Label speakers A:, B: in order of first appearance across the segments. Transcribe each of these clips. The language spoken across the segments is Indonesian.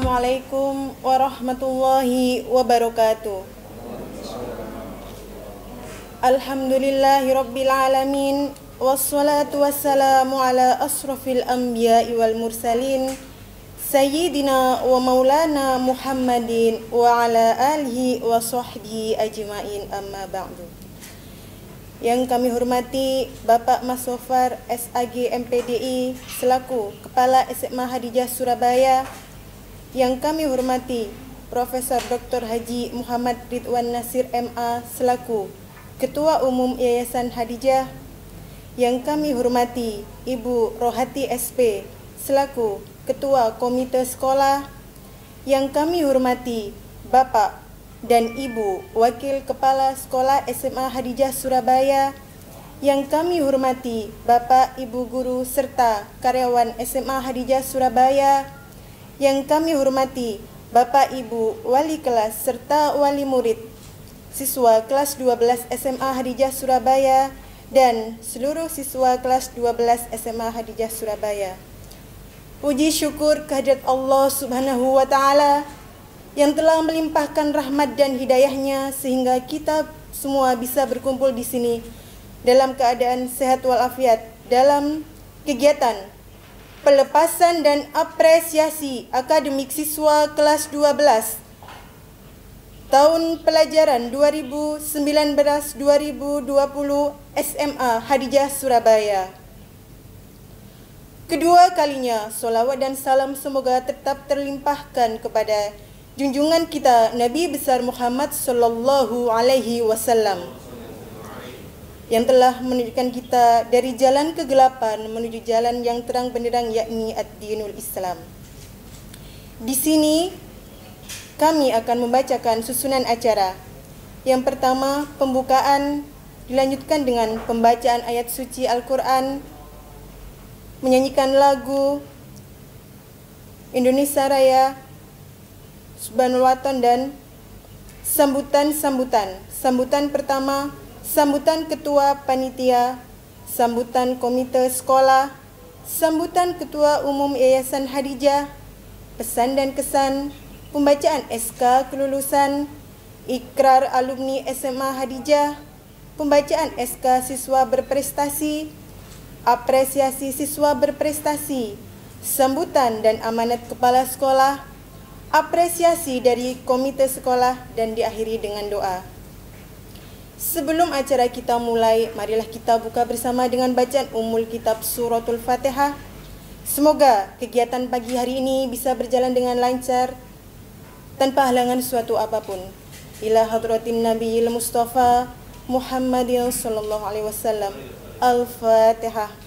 A: Assalamualaikum warahmatullahi wabarakatuh. Alhamdulillahi rabbil alamin, wassalatu wassalamu ala asrafil anbiya'i wal mursalin, sayyidina wa maulana Muhammadin wa ala alihi wa sahbihi ajma'in, amma ba'du. Yang kami hormati Bapak Mas Sofar SAG MPDI selaku Kepala SMA Hadijah Surabaya. Yang kami hormati Profesor Dr. Haji Muhammad Ridwan Nasir MA selaku Ketua Umum Yayasan Hadijah. Yang kami hormati Ibu Rohati SP selaku Ketua Komite Sekolah. Yang kami hormati Bapak dan Ibu Wakil Kepala Sekolah SMA Hadijah Surabaya. Yang kami hormati Bapak, Ibu Guru serta karyawan SMA Hadijah Surabaya. Yang kami hormati Bapak, Ibu Wali kelas serta wali murid, siswa kelas 12 SMA Hadijah Surabaya dan seluruh siswa kelas 12 SMA Hadijah Surabaya. Puji syukur kehadirat Allah Subhanahu wa Ta'ala yang telah melimpahkan rahmat dan hidayahnya sehingga kita semua bisa berkumpul di sini dalam keadaan sehat walafiat dalam kegiatan pelepasan dan apresiasi akademik siswa kelas 12 tahun pelajaran 2019-2020 SMA Hadijah Surabaya. Kedua kalinya, sholawat dan salam semoga tetap terlimpahkan kepada junjungan kita Nabi besar Muhammad Sallallahu Alaihi Wasallam yang telah menunjukkan kita dari jalan kegelapan menuju jalan yang terang benderang, yakni ad-dinul Islam. Di sini kami akan membacakan susunan acara. Yang pertama, pembukaan dilanjutkan dengan pembacaan ayat suci Al-Quran, menyanyikan lagu Indonesia Raya, Subhanul Waton, dan sambutan-sambutan. Sambutan pertama, sambutan Ketua Panitia, sambutan Komite Sekolah, sambutan Ketua Umum Yayasan Hadijah, pesan dan kesan, pembacaan SK kelulusan, ikrar alumni SMA Hadijah, pembacaan SK siswa berprestasi, apresiasi siswa berprestasi, sambutan dan amanat kepala sekolah, apresiasi dari komite sekolah, dan diakhiri dengan doa. Sebelum acara kita mulai, marilah kita buka bersama dengan bacaan Ummul Kitab Suratul Fatihah. Semoga kegiatan pagi hari ini bisa berjalan dengan lancar tanpa halangan suatu apapun. Ila hadratin Nabiyil Mustafa Muhammadin sallallahu alaihi wasallam. Al-Fatihah.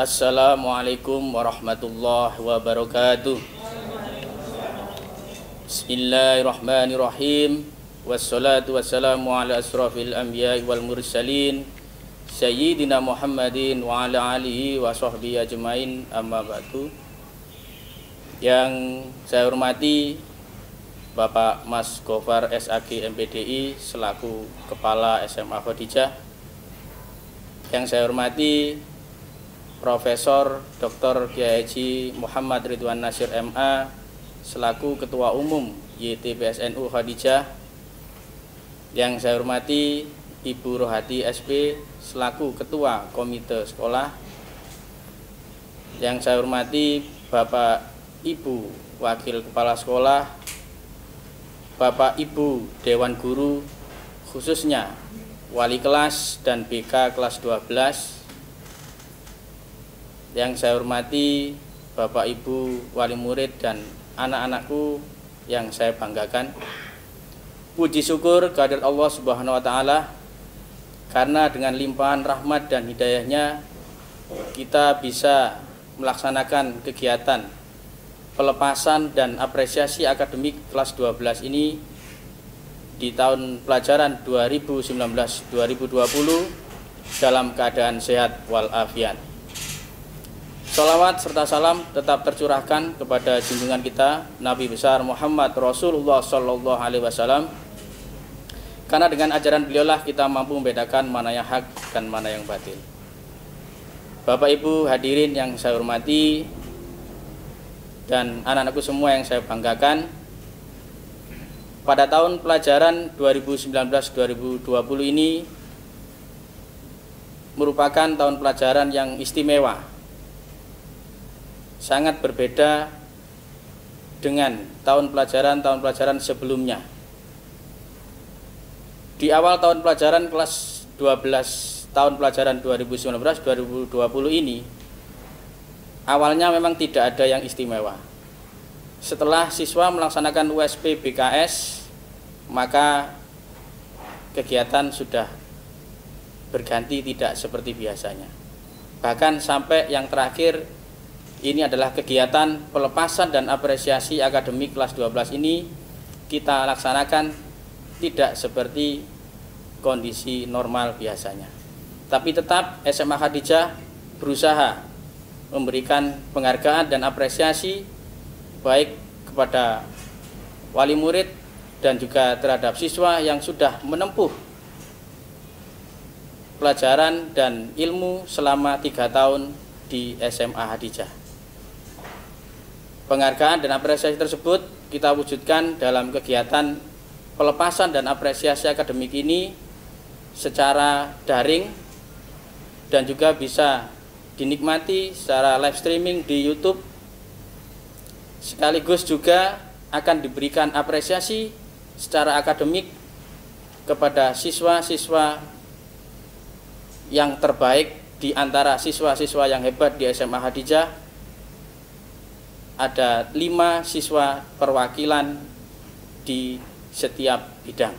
B: Assalamualaikum warahmatullahi wabarakatuh. Bismillahirrahmanirrahim. Wassalatu wassalamu ala asrafil anbiya'i wal mursalin Sayyidina Muhammadin wa ala alihi wa sahbihi ajmain, amma ba'du. Yang saya hormati Bapak Mas Gofar SAG MPDI selaku Kepala SMA Khadijah. Yang saya hormati Profesor Dr. Kiai Haji Muhammad Ridwan Nasir MA selaku Ketua Umum YTPSNU Khadijah. Yang saya hormati Ibu Rohati SP selaku Ketua Komite Sekolah. Yang saya hormati Bapak Ibu Wakil Kepala Sekolah, Bapak Ibu Dewan Guru, khususnya Wali Kelas dan BK kelas 12. Yang saya hormati Bapak Ibu Wali Murid dan anak-anakku yang saya banggakan. Puji syukur kehadirat Allah Subhanahu wa Ta'ala, karena dengan limpahan rahmat dan hidayahnya kita bisa melaksanakan kegiatan pelepasan dan apresiasi akademik kelas 12 ini di tahun pelajaran 2019-2020 dalam keadaan sehat walafiat. Sholawat serta salam tetap tercurahkan kepada junjungan kita Nabi besar Muhammad Rasulullah Sallallahu Alaihi Wasallam, karena dengan ajaran beliaulah kita mampu membedakan mana yang hak dan mana yang batil. Bapak Ibu hadirin yang saya hormati dan anak-anakku semua yang saya banggakan, pada tahun pelajaran 2019-2020 ini merupakan tahun pelajaran yang istimewa, sangat berbeda dengan tahun pelajaran sebelumnya. Di awal tahun pelajaran kelas 12 tahun pelajaran 2019-2020 ini awalnya memang tidak ada yang istimewa. Setelah siswa melaksanakan USP BKS, maka kegiatan sudah berganti tidak seperti biasanya. Bahkan sampai yang terakhir ini adalah kegiatan pelepasan dan apresiasi akademik kelas 12 ini kita laksanakan tidak seperti kondisi normal biasanya. Tapi tetap SMA Khadijah berusaha memberikan penghargaan dan apresiasi baik kepada wali murid dan juga terhadap siswa yang sudah menempuh pelajaran dan ilmu selama 3 tahun di SMA Khadijah. Penghargaan dan apresiasi tersebut kita wujudkan dalam kegiatan pelepasan dan apresiasi akademik ini secara daring dan juga bisa dinikmati secara live streaming di YouTube. Sekaligus juga akan diberikan apresiasi secara akademik kepada siswa-siswa yang terbaik di antara siswa-siswa yang hebat di SMA Khadijah. Ada 5 siswa perwakilan di setiap bidang.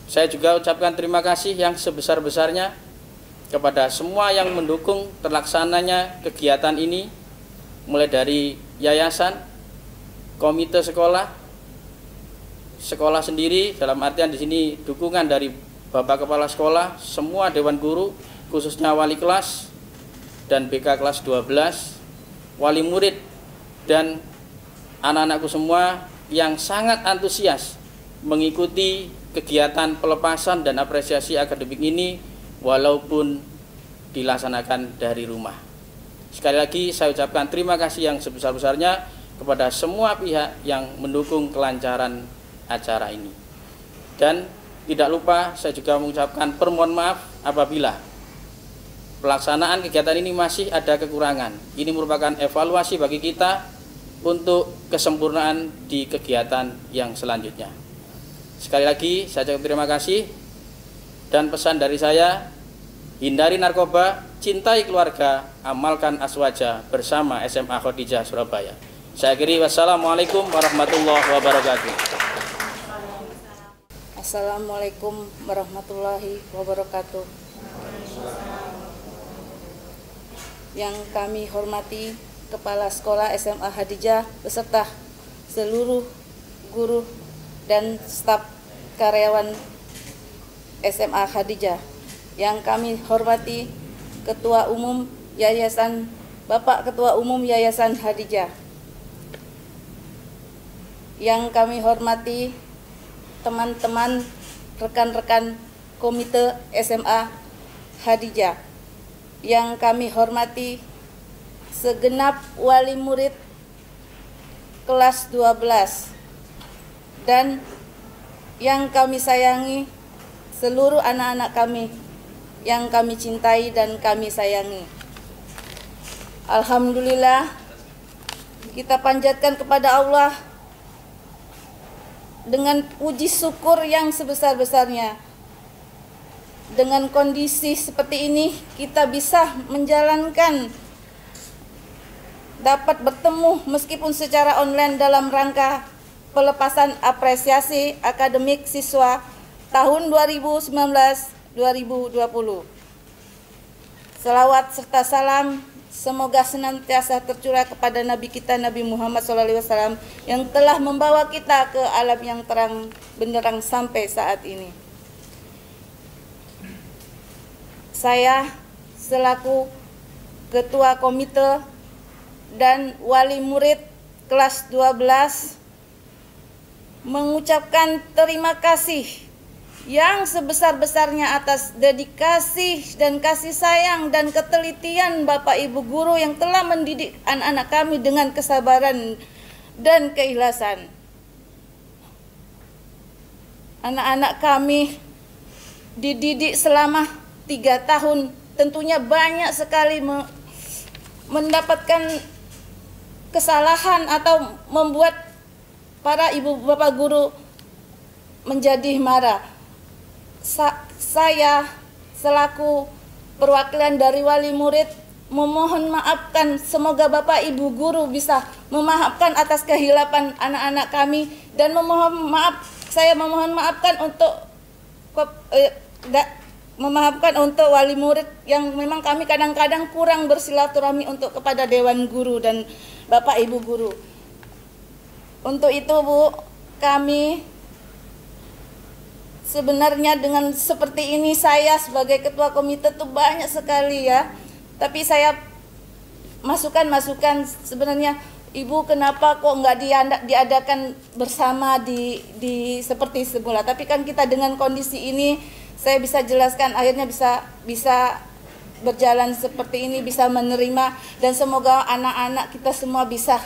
B: Saya juga ucapkan terima kasih yang sebesar-besarnya kepada semua yang mendukung terlaksananya kegiatan ini, mulai dari yayasan, komite sekolah, sekolah sendiri, dalam artian di sini dukungan dari Bapak Kepala Sekolah, semua dewan guru, khususnya wali kelas dan BK kelas 12, wali murid dan anak-anakku semua yang sangat antusias mengikuti kegiatan pelepasan dan apresiasi akademik ini walaupun dilaksanakan dari rumah. Sekali lagi saya ucapkan terima kasih yang sebesar-besarnya kepada semua pihak yang mendukung kelancaran acara ini. Dan tidak lupa saya juga mengucapkan permohonan maaf apabila pelaksanaan kegiatan ini masih ada kekurangan. Ini merupakan evaluasi bagi kita untuk kesempurnaan di kegiatan yang selanjutnya. Sekali lagi saya ucapkan terima kasih, dan pesan dari saya, hindari narkoba, cintai keluarga, amalkan aswaja bersama SMA Khadijah Surabaya. Saya akhiri, wassalamualaikum warahmatullahi wabarakatuh.
C: Assalamualaikum warahmatullahi wabarakatuh. yang kami hormati Kepala Sekolah SMA Hadijah beserta seluruh guru dan staf karyawan SMA Hadijah, yang kami hormati Ketua Umum Yayasan Bapak Ketua Umum Yayasan Hadijah, yang kami hormati teman-teman rekan-rekan Komite SMA Hadijah, yang kami hormati segenap wali murid kelas 12, dan yang kami sayangi seluruh anak-anak kami yang kami cintai dan kami sayangi. Alhamdulillah, kita panjatkan kepada Allah dengan puji syukur yang sebesar-besarnya. Dengan kondisi seperti ini, kita bisa menjalankan, dapat bertemu meskipun secara online dalam rangka pelepasan apresiasi akademik siswa tahun 2019-2020. Selawat serta salam semoga senantiasa tercurah kepada Nabi kita Nabi Muhammad SAW yang telah membawa kita ke alam yang terang benderang sampai saat ini. Saya selaku Ketua Komite dan wali murid kelas 12 mengucapkan terima kasih yang sebesar-besarnya atas dedikasi dan kasih sayang dan ketelitian Bapak Ibu guru yang telah mendidik anak-anak kami dengan kesabaran dan keikhlasan. Anak-anak kami dididik selama 3 tahun, tentunya banyak sekali mendapatkan kesalahan atau membuat para ibu bapak guru menjadi marah. Saya selaku perwakilan dari wali murid memohon maafkan, semoga Bapak Ibu guru bisa memaafkan atas kehilapan anak-anak kami, dan saya memohon maafkan untuk wali murid yang memang kami kadang-kadang kurang bersilaturahmi untuk kepada Dewan Guru dan Bapak Ibu guru. Untuk itu Bu, kami sebenarnya dengan seperti ini saya sebagai ketua komite tuh banyak sekali ya. Tapi saya masukan sebenarnya, Ibu kenapa kok nggak diadakan bersama di seperti semula. Tapi kan kita dengan kondisi ini saya bisa jelaskan akhirnya bisa berjalan seperti ini, bisa menerima, dan semoga anak-anak kita semua bisa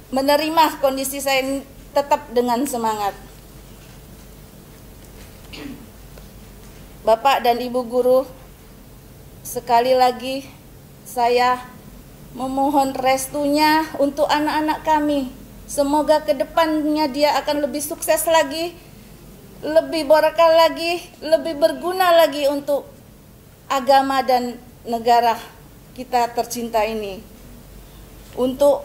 C: menerima kondisi saya ini tetap dengan semangat. Bapak dan Ibu guru, sekali lagi saya memohon restunya untuk anak-anak kami. Semoga kedepannya dia akan lebih sukses lagi, lebih berkah lagi, lebih berguna lagi untuk agama dan negara kita tercinta ini. Untuk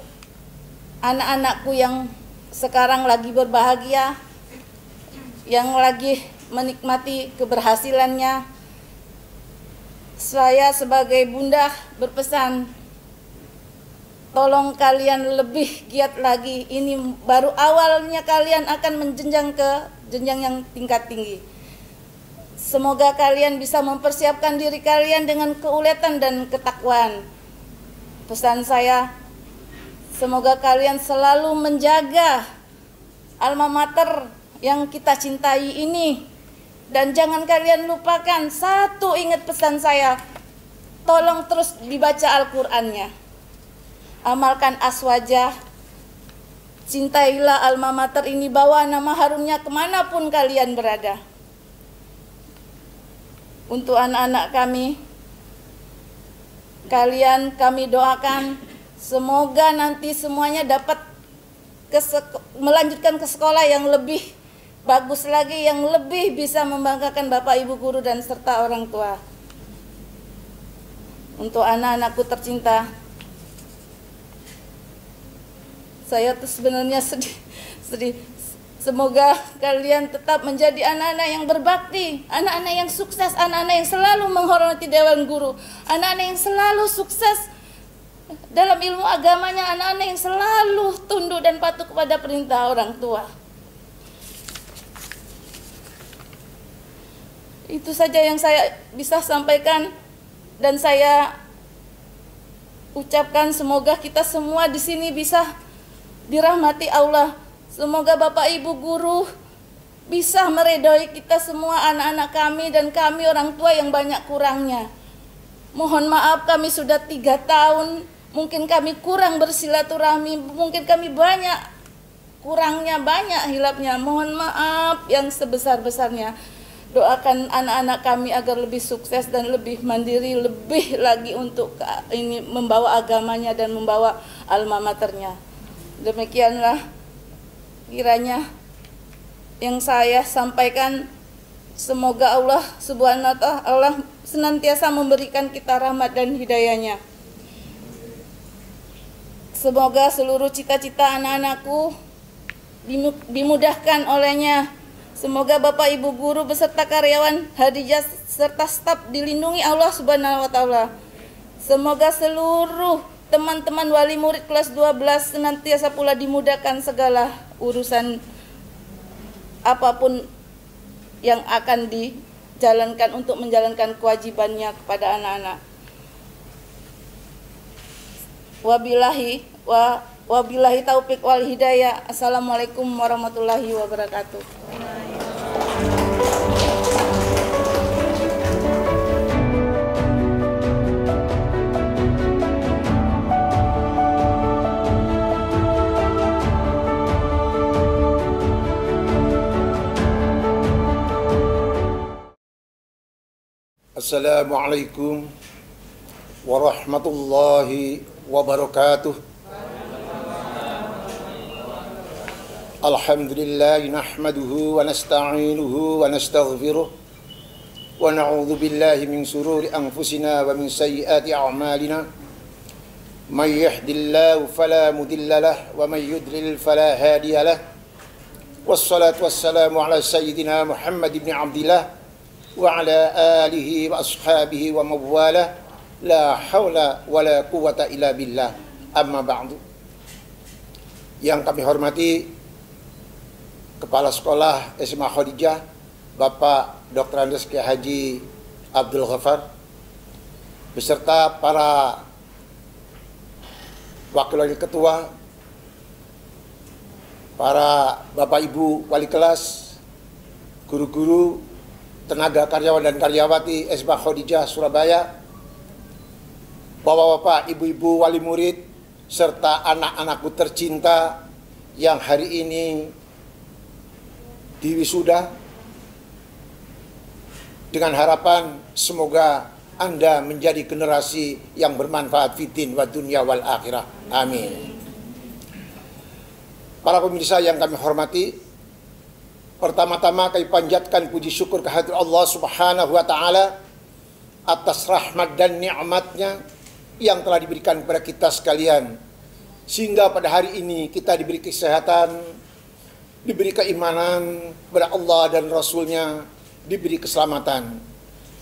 C: anak-anakku yang sekarang lagi berbahagia, yang lagi menikmati keberhasilannya, saya sebagai bunda berpesan, tolong kalian lebih giat lagi. Ini baru awalnya kalian akan menjenjang ke jenjang yang tingkat tinggi. Semoga kalian bisa mempersiapkan diri kalian dengan keuletan dan ketakwaan. Pesan saya, semoga kalian selalu menjaga alma mater yang kita cintai ini. Dan jangan kalian lupakan satu, ingat pesan saya, tolong terus dibaca Al-Qur'annya. Amalkan aswajah, cintailah alma mater ini, bawa nama harumnya kemanapun kalian berada. Untuk anak-anak kami, kalian kami doakan semoga nanti semuanya dapat melanjutkan ke sekolah yang lebih bagus lagi, yang lebih bisa membanggakan Bapak Ibu guru dan serta orang tua. Untuk anak-anakku tercinta, saya tuh sebenarnya sedih Semoga kalian tetap menjadi anak-anak yang berbakti, anak-anak yang sukses, anak-anak yang selalu menghormati Dewan Guru, anak-anak yang selalu sukses dalam ilmu agamanya, anak-anak yang selalu tunduk dan patuh kepada perintah orang tua. Itu saja yang saya bisa sampaikan dan saya ucapkan, semoga kita semua di sini bisa dirahmati Allah. Semoga Bapak Ibu guru bisa meridhoi kita semua, anak-anak kami dan kami orang tua yang banyak kurangnya. Mohon maaf, kami sudah 3 tahun, mungkin kami kurang bersilaturahmi, mungkin kami kurangnya banyak hilapnya. Mohon maaf yang sebesar-besarnya. Doakan anak-anak kami agar lebih sukses dan lebih mandiri, lebih lagi untuk ini membawa agamanya dan membawa alma maternya. Demikianlah kiranya yang saya sampaikan. Semoga Allah Subhanahu wa Ta'ala senantiasa memberikan kita rahmat dan hidayahnya. Semoga seluruh cita-cita anak-anakku dimudahkan olehnya. Semoga Bapak Ibu guru beserta karyawan, Hadijah serta staf dilindungi Allah Subhanahu wa Ta'ala. Semoga seluruh teman-teman wali murid kelas 12 senantiasa pula dimudahkan segala urusan apapun yang akan dijalankan untuk menjalankan kewajibannya kepada anak-anak. Wabillahi taufik wal hidayah. Assalamualaikum warahmatullahi wabarakatuh.
D: Assalamualaikum warahmatullahi wabarakatuh. Alhamdulillah nahmaduhu wa nasta'inuhu wa nastaghfiruh wa na'udzu billahi min sururi anfusina wa min sayyiati a'malina. May yahdihillahu fala mudilla lahu wa may yudlil fala hadiya lahu. Wassalatu wassalamu ala sayyidina Muhammad ibn Abdillah wa ala alihi wa ashabihi wa mawala, la hawla wa la quwata illa billah, amma ba'du. Yang kami hormati Kepala Sekolah SMA Khadijah Bapak Dr. Andes Kiai Haji Abdul Ghaffar beserta para wakil ketua, para Bapak Ibu wali kelas, guru-guru, tenaga karyawan dan karyawati SMA Khadijah Surabaya, bapak-bapak, ibu-ibu wali murid, serta anak-anakku tercinta yang hari ini diwisuda, dengan harapan semoga Anda menjadi generasi yang bermanfaat fitin wa dunya wal akhirah. Amin. Para pemirsa yang kami hormati, pertama-tama kami panjatkan puji syukur kehadirat Allah Subhanahu wa Ta'ala atas rahmat dan nikmatnya yang telah diberikan kepada kita sekalian, sehingga pada hari ini kita diberi kesehatan, diberi keimanan kepada Allah dan Rasulnya, diberi keselamatan.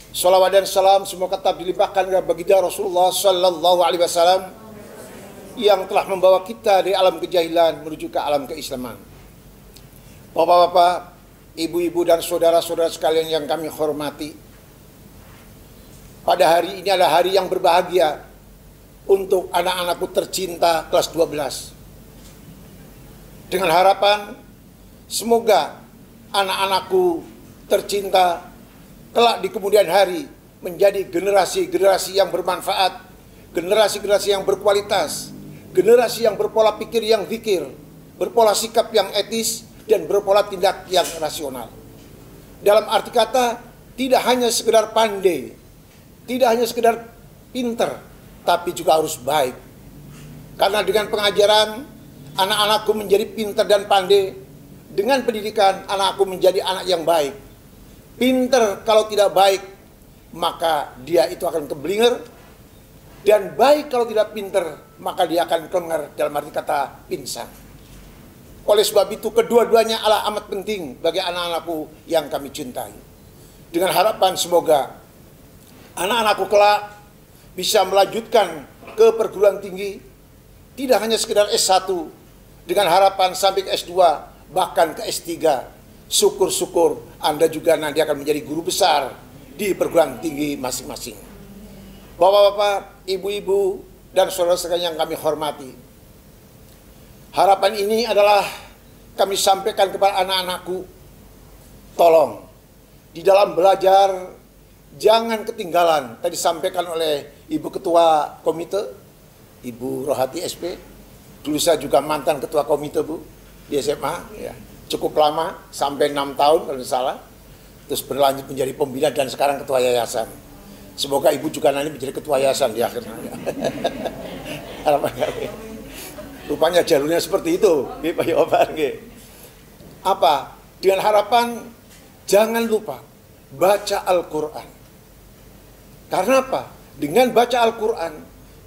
D: Salawat dan salam semua tetap dilimpahkan kepada baginda Rasulullah Sallallahu Alaihi Wasallam yang telah membawa kita dari alam kejahilan menuju ke alam keislaman. Bapak-bapak, ibu-ibu dan saudara-saudara sekalian yang kami hormati, pada hari ini adalah hari yang berbahagia untuk anak-anakku tercinta kelas 12. Dengan harapan semoga anak-anakku tercinta kelak di kemudian hari menjadi generasi-generasi yang bermanfaat, generasi-generasi yang berkualitas, generasi yang berpola pikir yang zikir, berpola sikap yang etis, dan berpola tindak yang rasional. Dalam arti kata, tidak hanya sekedar pandai, tidak hanya sekedar pinter, tapi juga harus baik. Karena dengan pengajaran, anak-anakku menjadi pinter dan pandai. Dengan pendidikan, anakku menjadi anak yang baik. Pinter kalau tidak baik, maka dia itu akan keblinger. Dan baik kalau tidak pinter, maka dia akan kelengar, dalam arti kata pingsan. Oleh sebab itu kedua-duanya adalah amat penting bagi anak-anakku yang kami cintai. Dengan harapan semoga anak-anakku kelak bisa melanjutkan ke perguruan tinggi, tidak hanya sekedar S1, dengan harapan sampai ke S2, bahkan ke S3. Syukur-syukur Anda juga nanti akan menjadi guru besar di perguruan tinggi masing-masing. Bapak-bapak, ibu-ibu, dan saudara-saudara yang kami hormati, harapan ini adalah kami sampaikan kepada anak-anakku. Tolong, di dalam belajar, jangan ketinggalan. Tadi disampaikan oleh Ibu Ketua Komite, Ibu Rohati SP. Dulu saya juga mantan Ketua Komite, Bu, di SMA. Ya. Cukup lama, sampai 6 tahun kalau tidak salah. Terus berlanjut menjadi pembina dan sekarang Ketua Yayasan. Semoga Ibu juga nanti menjadi Ketua Yayasan di akhirnya. Harapan kami. Rupanya jalurnya seperti itu. Apa? Dengan harapan jangan lupa baca Al-Quran. Karena apa? Dengan baca Al-Quran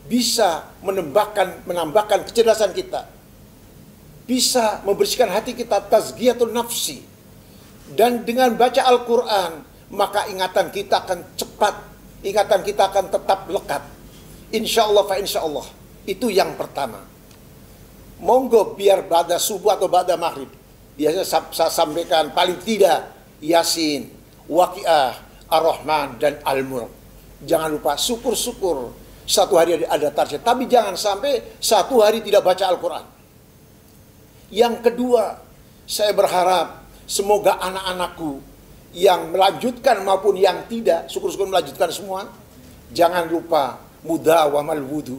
D: bisa menambahkan kecerdasan kita. Bisa membersihkan hati kita, tazkiyatun nafsi. Dan dengan baca Al-Quran, maka ingatan kita akan cepat, ingatan kita akan tetap lekat. Insya Allah fa insya Allah. Itu yang pertama. Monggo biar pada subuh atau pada maghrib, biasanya saya sampaikan paling tidak Yasin, Waqiah, Ar-Rahman, dan Al-Mulk. Jangan lupa syukur-syukur satu hari ada target, tapi jangan sampai satu hari tidak baca Al-Quran. Yang kedua, saya berharap semoga anak-anakku yang melanjutkan maupun yang tidak, syukur-syukur melanjutkan semua, jangan lupa mudawamal wudu.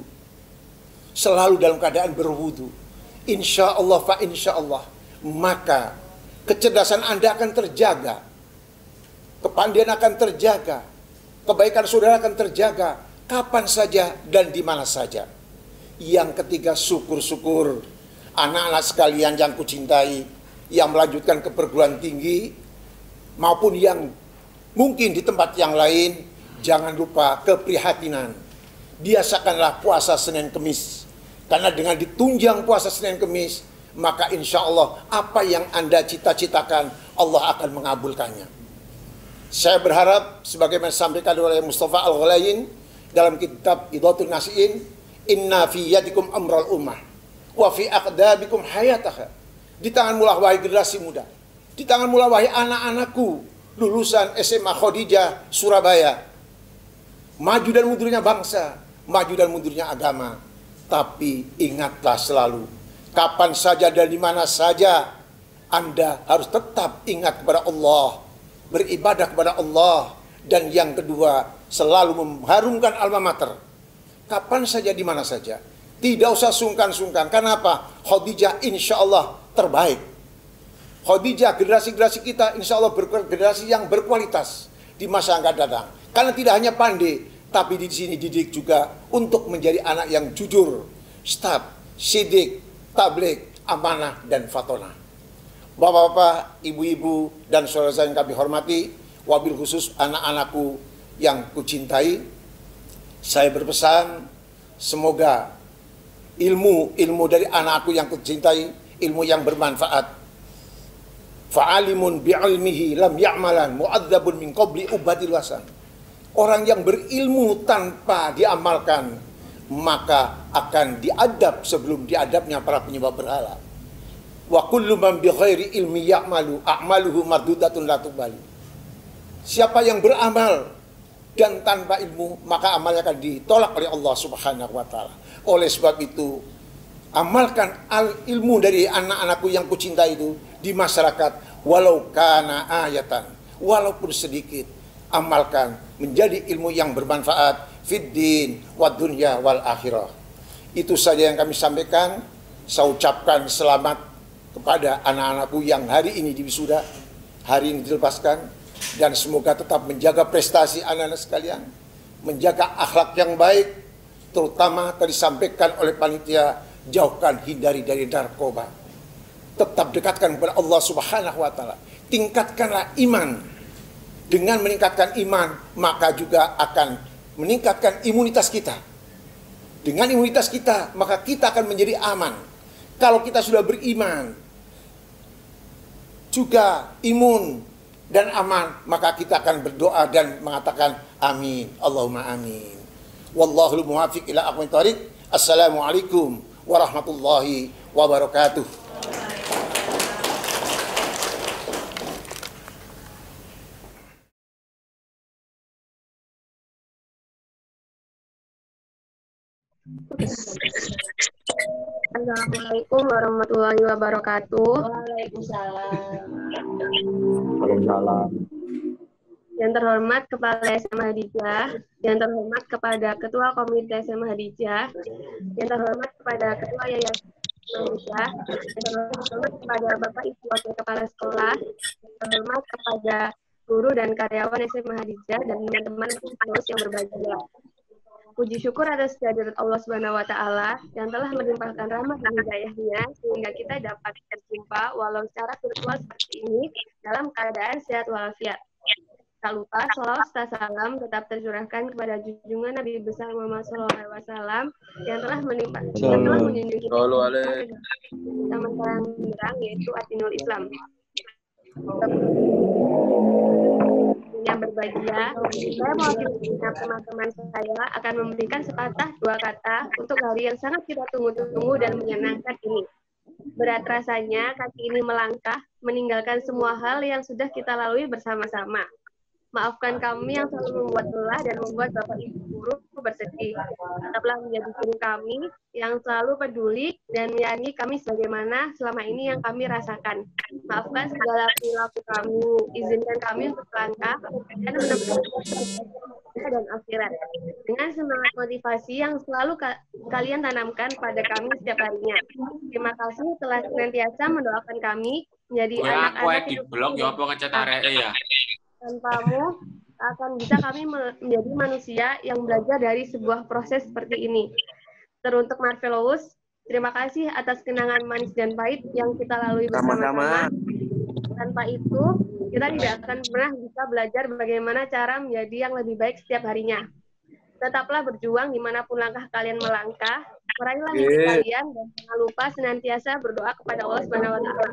D: Selalu dalam keadaan berwudu. Insya Allah fa insya Allah. Maka kecerdasan Anda akan terjaga. Kepandaian akan terjaga. Kebaikan saudara akan terjaga. Kapan saja dan di mana saja. Yang ketiga, syukur-syukur anak-anak sekalian yang kucintai, yang melanjutkan ke perguruan tinggi, maupun yang mungkin di tempat yang lain, jangan lupa keprihatinan. Biasakanlah puasa Senin Kemis. Karena dengan ditunjang puasa Senin Kemis, maka insya Allah apa yang Anda cita-citakan, Allah akan mengabulkannya. Saya berharap, sebagaimana disampaikan oleh Mustafa Al-Ghalayin dalam kitab Idhatul Nasiin, inna fi yadikum amral ummah, wa fi aqdabikum hayataha. Di tangan mula wahai generasi muda, di tangan mula wahai anak-anakku, lulusan SMA Khadijah, Surabaya. Maju dan mundurnya bangsa, maju dan mundurnya agama. Tapi ingatlah selalu, kapan saja dan di mana saja, Anda harus tetap ingat kepada Allah, beribadah kepada Allah. Dan yang kedua, selalu mengharumkan alma mater. Kapan saja, di mana saja. Tidak usah sungkan-sungkan. Karena apa? Khadijah insya Allah terbaik. Khadijah, generasi-generasi kita insya Allah generasi yang berkualitas di masa yang akan datang. Karena tidak hanya pandai, tapi di sini didik juga untuk menjadi anak yang jujur, stab, sidik, tabligh, amanah, dan fatonah. Bapak-bapak, ibu-ibu, dan saudara yang kami hormati, wabil khusus anak-anakku yang kucintai, saya berpesan semoga ilmu dari anakku yang kucintai, ilmu yang bermanfaat. Fa'alimun bi'ilmihi lam ya'malan mu'adzabun min qabli ubadil wasan. Orang yang berilmu tanpa diamalkan, maka akan diadab sebelum diadabnya para penyembah berhala. Wa kullu man bi ghairi ilmi ya'malu a'maluhu mardudatun la tuqbalu. Siapa yang beramal dan tanpa ilmu, maka amalnya akan ditolak oleh Allah Subhanahu wa taala. Oleh sebab itu, amalkan ilmu dari anak-anakku yang kucintai itu di masyarakat, walau kana ayatan, walaupun sedikit. Amalkan menjadi ilmu yang bermanfaat fid din wad dunya wal akhirah. Itu saja yang kami sampaikan. Saya ucapkan selamat kepada anak-anakku yang hari ini diwisuda, hari ini dilepaskan, dan semoga tetap menjaga prestasi anak-anak sekalian, menjaga akhlak yang baik, terutama tadi disampaikan oleh panitia, jauhkan, hindari dari narkoba. Tetap dekatkan kepada Allah Subhanahu wa taala. Tingkatkanlah iman. Dengan meningkatkan iman, maka juga akan meningkatkan imunitas kita. Dengan imunitas kita, maka kita akan menjadi aman. Kalau kita sudah beriman, juga imun dan aman, maka kita akan berdoa dan mengatakan amin. Allahumma amin. Wallahul muwaffiq ila aqwamit thoriq. Assalamualaikum warahmatullahi wabarakatuh.
E: Assalamualaikum warahmatullahi wabarakatuh.
F: Waalaikumsalam.
E: Yang terhormat Kepala SMA Hadijah, yang terhormat kepada Ketua Komite SMA Hadijah, yang terhormat kepada Ketua Yayasan Hadijah, yang terhormat kepada Bapak Ibu Wakil Kepala Sekolah, yang terhormat kepada guru dan karyawan SMA Hadijah dan teman-teman pengurus yang berbahagia. Puji syukur atas kehadirat Allah Subhanahu wa Ta'ala yang telah melimpahkan rahmat dan hidayahnya sehingga kita dapat berjumpa walau secara virtual seperti ini dalam keadaan sehat walafiat. Tak lupa sholawat serta salam tetap tercurahkan kepada junjungan Nabi besar Muhammad SAW yang telah menjunjung kita sama terang yaitu Adinul Islam. Yang berbahagia, saya mewakili teman-teman saya akan memberikan sepatah dua kata untuk hari yang sangat kita tunggu-tunggu dan menyenangkan ini. Berat rasanya kaki ini melangkah, meninggalkan semua hal yang sudah kita lalui bersama-sama. Maafkan kami yang selalu membuat lelah dan membuat Bapak Ibu guru bersedih. Tetaplah menjadi guru kami yang selalu peduli dan menyayangi kami sebagaimana selama ini yang kami rasakan. Maafkan segala perilaku kami, izinkan kami untuk melangkah dan menemukan dan akhirat. Dengan semangat motivasi yang selalu kalian tanamkan pada kami setiap harinya. Terima kasih telah senantiasa mendoakan kami menjadi anak-anak yang tanpamu akan bisa kami menjadi manusia yang belajar dari sebuah proses seperti ini. Teruntuk Marvelous, terima kasih atas kenangan manis dan pahit yang kita lalui bersama-sama. Tanpa itu, kita tidak akan pernah bisa belajar bagaimana cara menjadi yang lebih baik setiap harinya. Tetaplah berjuang dimanapun langkah kalian melangkah, meraihlah mimpi kalian dan jangan lupa senantiasa berdoa kepada Allah Subhanahu wa Ta'ala.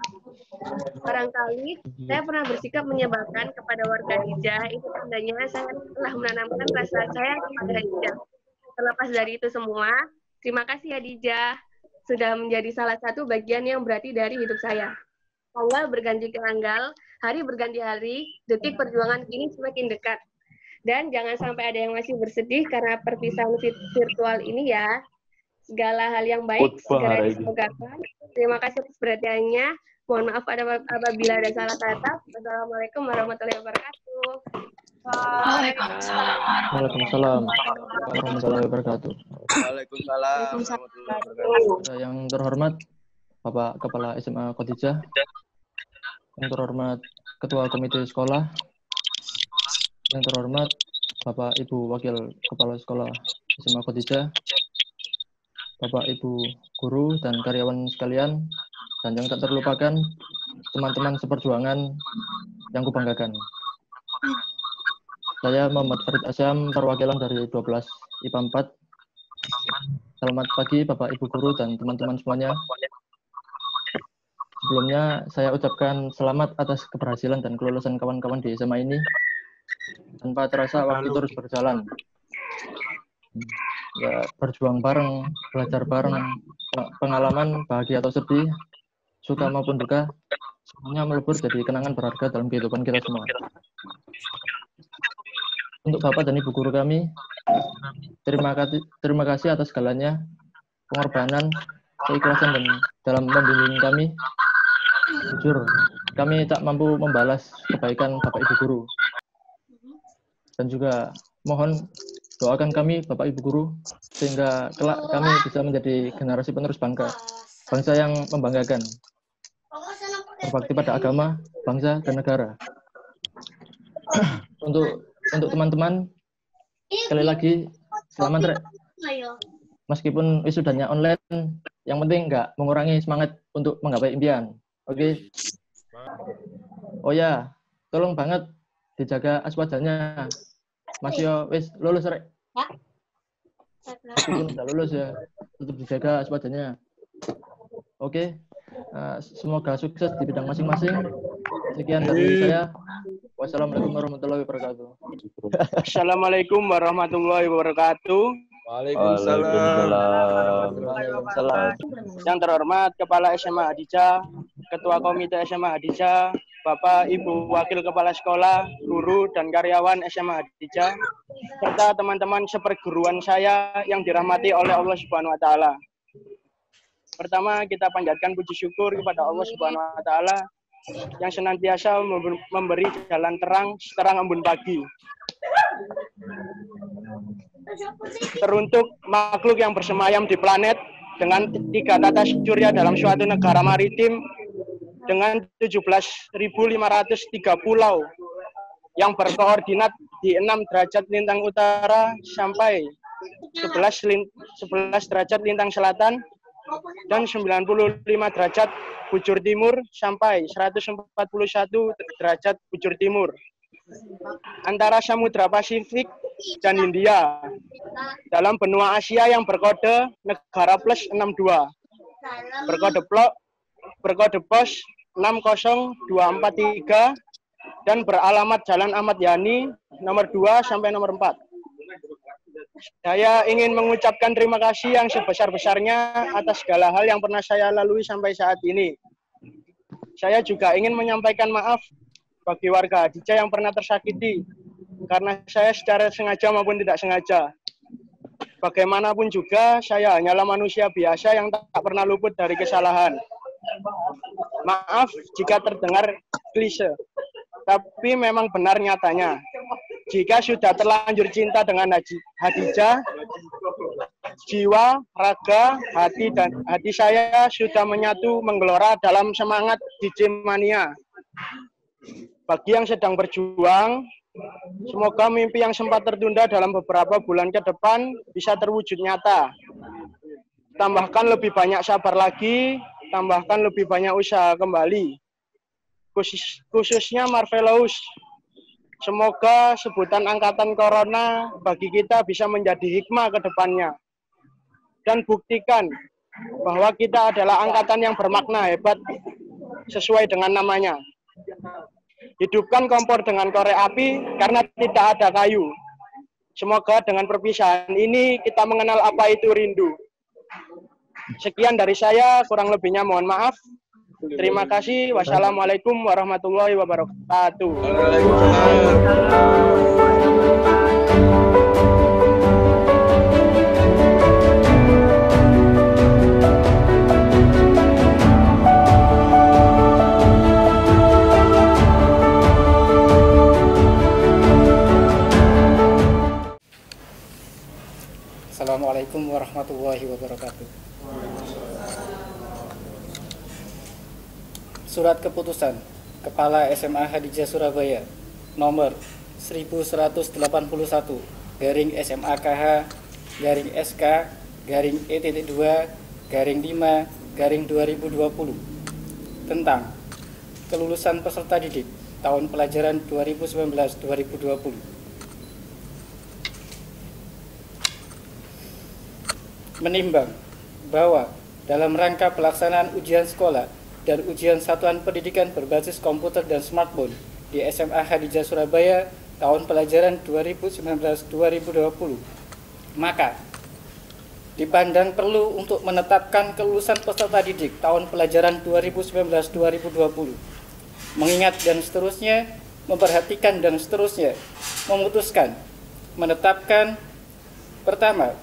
E: Barangkali saya pernah bersikap menyebalkan kepada warga Hadijah, itu tandanya saya telah menanamkan rasa sayang kepada Hadijah. Terlepas dari itu semua, terima kasih Hadijah sudah menjadi salah satu bagian yang berarti dari hidup saya. Tanggal berganti tanggal, hari berganti hari, detik perjuangan kini semakin dekat. Dan jangan sampai ada yang masih bersedih karena perpisahan virtual ini ya. Segala hal yang baik segera disemogakan. Terima kasih atas perhatiannya. Mohon maaf apabila ada salah kata. Wassalamualaikum warahmatullahi wabarakatuh.
F: Waalaikumsalam warahmatullahi wabarakatuh.
B: Waalaikumsalam warahmatullahi wabarakatuh.
F: Yang terhormat Bapak Kepala SMA Hadijah, yang terhormat Ketua Komite Sekolah, yang terhormat Bapak Ibu Wakil Kepala Sekolah SMA Hadijah, Bapak Ibu guru dan karyawan sekalian, dan yang tak terlupakan teman-teman seperjuangan yang kubanggakan. Saya Muhammad Farid Asyam, perwakilan dari 12 IPA 4. Selamat pagi Bapak Ibu guru dan teman-teman semuanya. Sebelumnya saya ucapkan selamat atas keberhasilan dan kelulusan kawan-kawan di SMA ini. Tanpa terasa waktu terus berjalan. Ya, berjuang bareng, belajar bareng, pengalaman bahagia atau sedih, suka maupun duka, semuanya melebur jadi kenangan berharga dalam kehidupan kita semua. Untuk Bapak dan Ibu guru kami, terima kasih atas segalanya, pengorbanan, keikhlasan dan dalam membimbing kami. Jujur, kami tak mampu membalas kebaikan Bapak Ibu guru. Dan juga mohon doakan kami Bapak Ibu guru sehingga kelak kami bisa menjadi generasi penerus bangsa yang membanggakan, berbakti pada agama, bangsa dan negara. Untuk teman-teman, sekali lagi selamat meskipun wisudanya online, yang penting nggak mengurangi semangat untuk menggapai impian. Oke. Oh ya, tolong banget dijaga aswadanya. Mas yo wis lulus rek. Meskipun udah lulus ya, tetap dijaga aswadanya. Oke. Semoga sukses di bidang masing-masing. Sekian dari saya. Wassalamualaikum warahmatullahi wabarakatuh.
G: Assalamualaikum warahmatullahi wabarakatuh.
H: Waalaikumsalam.
G: Yang terhormat Kepala SMA Hadijah, Ketua Komite SMA Hadijah, Bapak Ibu Wakil Kepala Sekolah, guru dan karyawan SMA Hadijah, serta teman-teman seperguruan saya yang dirahmati oleh Allah Subhanahu wa taala. Pertama, kita panjatkan puji syukur kepada Allah Subhanahu wa taala yang senantiasa memberi jalan terang seterang embun pagi. Teruntuk makhluk yang bersemayam di planet dengan 3 tata surya dalam suatu negara maritim dengan 17.503 pulau yang berkoordinat di 6 derajat lintang utara sampai 11 derajat lintang selatan dan 95 derajat bujur timur sampai 141 derajat bujur timur antara Samudra Pasifik dan Hindia dalam benua Asia yang berkode negara plus 62 berkode pos 60243 dan beralamat Jalan Ahmad Yani nomor 2 sampai nomor 4. Saya ingin mengucapkan terima kasih yang sebesar-besarnya atas segala hal yang pernah saya lalui sampai saat ini. Saya juga ingin menyampaikan maaf bagi warga Hadijah yang pernah tersakiti karena saya secara sengaja maupun tidak sengaja. Bagaimanapun juga, saya hanyalah manusia biasa yang tak pernah luput dari kesalahan. Maaf jika terdengar klise, tapi memang benar nyatanya. Jika sudah terlanjur cinta dengan Hadijah, jiwa, raga, hati saya sudah menyatu menggelora dalam semangat DJ Mania. Bagi yang sedang berjuang, semoga mimpi yang sempat tertunda dalam beberapa bulan ke depan bisa terwujud nyata. Tambahkan lebih banyak sabar lagi, tambahkan lebih banyak usaha kembali. Khususnya Marvelous. Semoga sebutan angkatan corona bagi kita bisa menjadi hikmah ke depannya. Dan buktikan bahwa kita adalah angkatan yang bermakna hebat sesuai dengan namanya. Hidupkan kompor dengan korek api karena tidak ada kayu. Semoga dengan perpisahan ini kita mengenal apa itu rindu. Sekian dari saya, kurang lebihnya mohon maaf. Terima kasih. Wassalamualaikum warahmatullahi wabarakatuh.
I: Assalamualaikum warahmatullahi wabarakatuh. Surat keputusan Kepala SMA Hadijah Surabaya nomor 1181 garing SMAKH garing SK garing E.2 garing 5 garing 2020 tentang kelulusan peserta didik tahun pelajaran 2019-2020. Menimbang bahwa dalam rangka pelaksanaan ujian sekolah dan ujian satuan pendidikan berbasis komputer dan smartphone di SMA Hadijah Surabaya tahun pelajaran 2019-2020, maka dipandang perlu untuk menetapkan kelulusan peserta didik tahun pelajaran 2019-2020, mengingat dan seterusnya, memperhatikan dan seterusnya, memutuskan, menetapkan, pertama,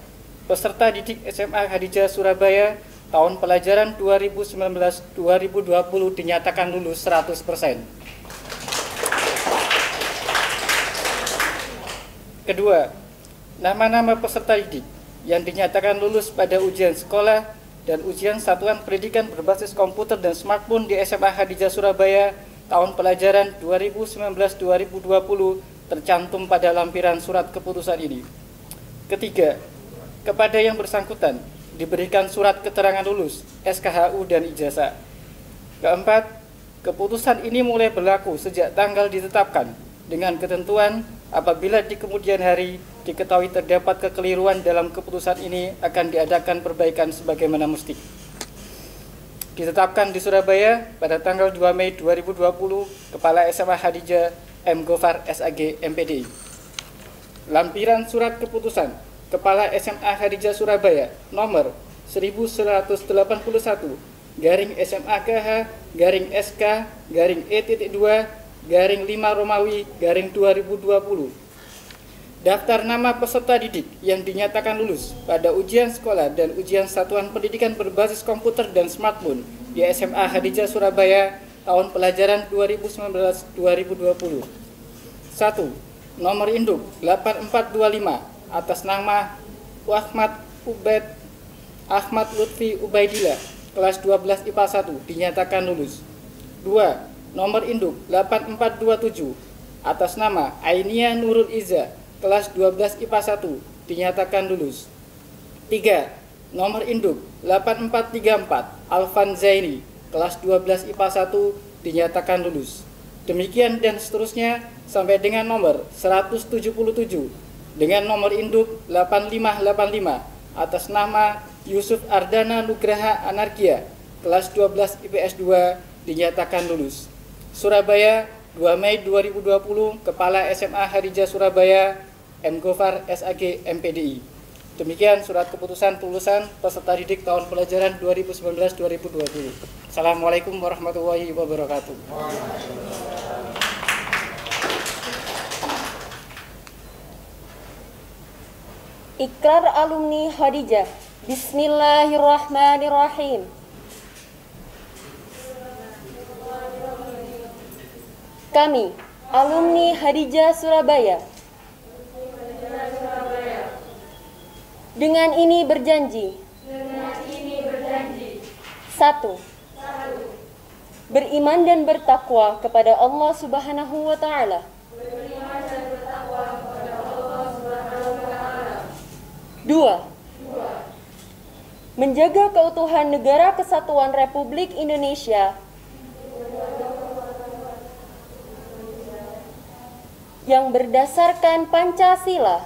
I: peserta didik SMA Hadijah Surabaya tahun pelajaran 2019-2020 dinyatakan lulus 100%. Kedua, nama-nama peserta didik yang dinyatakan lulus pada ujian sekolah dan ujian satuan pendidikan berbasis komputer dan smartphone di SMA Hadijah Surabaya tahun pelajaran 2019-2020 tercantum pada lampiran surat keputusan ini. Ketiga, kepada yang bersangkutan diberikan surat keterangan lulus, SKHU dan ijazah. Keempat, keputusan ini mulai berlaku sejak tanggal ditetapkan dengan ketentuan apabila di kemudian hari diketahui terdapat kekeliruan dalam keputusan ini akan diadakan perbaikan sebagaimana mesti. ditetapkan di Surabaya pada tanggal 2 Mei 2020 Kepala SMA Khadijah M. Gofar SAG MPDI. Lampiran Surat Keputusan Kepala SMA Khadijah Surabaya nomor 1181 garing SMA KH garing SK garing E.2 garing 5 Romawi garing 2020. Daftar nama peserta didik yang dinyatakan lulus pada ujian sekolah dan ujian satuan pendidikan berbasis komputer dan smartphone di SMA Khadijah Surabaya tahun pelajaran 2019-2020. 1. Nomor induk 8425 atas nama Ahmad Lutfi Ubaidillah, kelas 12 IPA 1, dinyatakan lulus. 2. Nomor induk 8427 atas nama Ainia Nurul Iza, kelas 12 IPA 1, dinyatakan lulus. 3. Nomor induk 8434 Alvan Zaini, kelas 12 IPA 1, dinyatakan lulus. Demikian dan seterusnya sampai dengan nomor 177 dengan nomor induk 8585 atas nama Yusuf Ardana Nugraha Anarkia, kelas 12 IPS 2, dinyatakan lulus. Surabaya, 2 Mei 2020, Kepala SMA Khadijah Surabaya M. Gofar SAG MPDI. Demikian surat keputusan lulusan peserta didik tahun pelajaran 2019-2020. Assalamualaikum warahmatullahi wabarakatuh.
H: Ikrar alumni Khadijah. Bismillahirrahmanirrahim. Kami, alumni Khadijah Surabaya, dengan ini berjanji. 1. Beriman dan bertakwa kepada Allah Subhanahu wa Ta'ala. 2. Menjaga keutuhan Negara Kesatuan Republik Indonesia yang berdasarkan Pancasila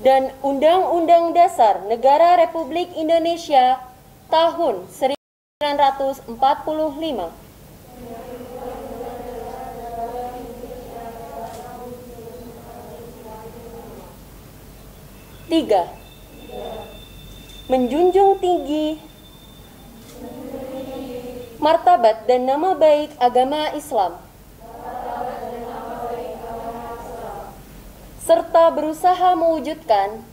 H: dan Undang-Undang Dasar Negara Republik Indonesia tahun 1945. 3. Menjunjung tinggi martabat dan nama baik agama Islam, serta berusaha mewujudkan